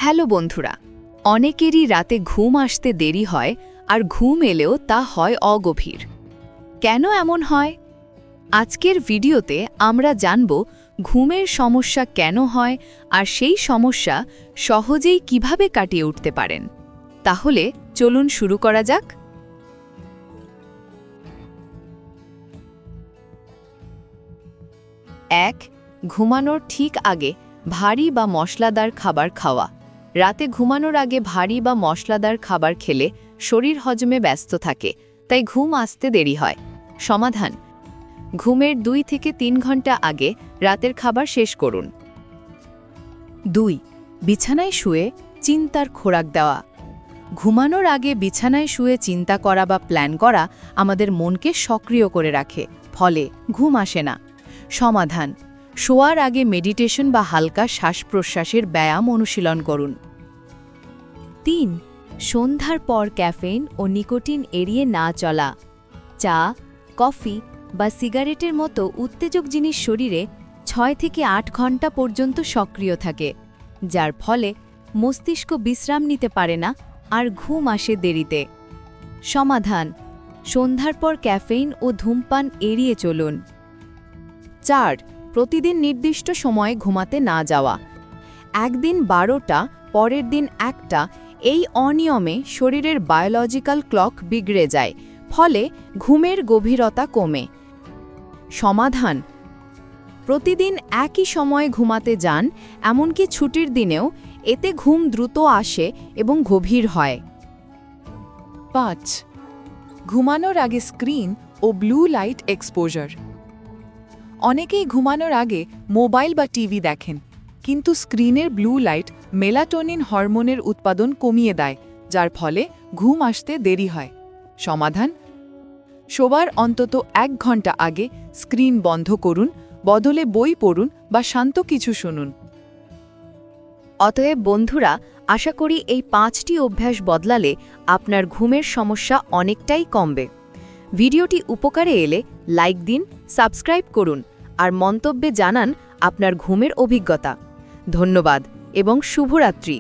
Hello বন্ধুরা, অনেকেরই রাতে ঘুম আসতে দেরি হয় আর ঘুম এলেও তা হয় অগভীর। কেন এমন হয়? আজকের ভিডিওতে আমরা জানব ঘুমের সমস্যা কেন হয় আর সেই সমস্যা সহজেই কিভাবে কাটিয়ে উঠতে পারেন। তাহলে চলুন শুরু করা যাক। ১. ঘুমানোর ঠিক আগে ভারী বা মশলাদার খাবার খাওয়া। রাতে ঘুমানোর আগে ভারী বা মশলাদার খাবার খেলে শরীর হজমে ব্যস্ত থাকে, তাই ঘুম আসতে দেরি হয়। সমাধান: ঘুমের 2 থেকে 3 ঘন্টা আগে রাতের খাবার শেষ করুন। 2. বিছানায় শুয়ে চিন্তার খোরাক দেওয়া। ঘুমানোর আগে বিছানায় শুয়ে চিন্তা করা বা প্ল্যান করা আমাদের মনকে সক্রিয় করে রাখে, ফলে ঘুম আসে না। সমাধান: শোয়ার আগে মেডিটেশন বা হালকা শ্বাস-প্রশ্বাসের ব্যায়াম অনুশীলন করুন। 3. সন্ধ্যার পর ক্যাফেইন ও নিকোটিন এড়িয়ে না চলা। চা, কফি বা সিগারেটের মতো উত্তেজক জিনিস শরীরে 6 থেকে 8 ঘন্টা পর্যন্ত সক্রিয় থাকে, যার ফলে মস্তিষ্ক বিশ্রাম নিতে পারে না আর ঘুম আসে দেরিতে। সমাধান: সন্ধ্যার পর ক্যাফেইন ও ধূমপান এড়িয়ে চলুন। 4. প্রতিদিন নির্দিষ্ট সময়ে ঘুমাতে না যাওয়া। একদিন 12টা, পরের দিন 1টা, এই অনিয়মে শরীরের বায়োলজিক্যাল ক্লক বিগড়ে যায়, ফলে ঘুমের গভীরতা কমে। সমাধান: প্রতিদিন একই সময়ে ঘুমাতে যান, এমনকি ছুটির দিনেও। এতে ঘুম দ্রুত আসে এবং গভীর হয়। 5. ঘুমানোর আগে স্ক্রিন ও ব্লু লাইট এক্সপোজার। অনেকেই ঘুমানোর আগে মোবাইল বা টিভি দেখেন, কিন্তু স্ক্রিনের ব্লু লাইট মেলাটোনিন হরমোনের উৎপাদন কমিয়ে দেয়, যার ফলে ঘুম আসতে দেরি হয়। সমাধান: শোবার অন্তত 1 ঘন্টা আগে স্ক্রিন বন্ধ করুন, বদলে বই পড়ুন বা শান্ত কিছু শুনুন। অতএব বন্ধুরা, আশা করি এই 5টি অভ্যাস বদলালে আপনার ঘুমের সমস্যা অনেকটাই কমবে। ভিডিওটি উপকারে এলে লাইক দিন, সাবস্ক্রাইব করুন আর মন্তব্যে জানান আপনার ঘুমের অভিজ্ঞতা। ধন্যবাদ এবং শুভরাত্রি।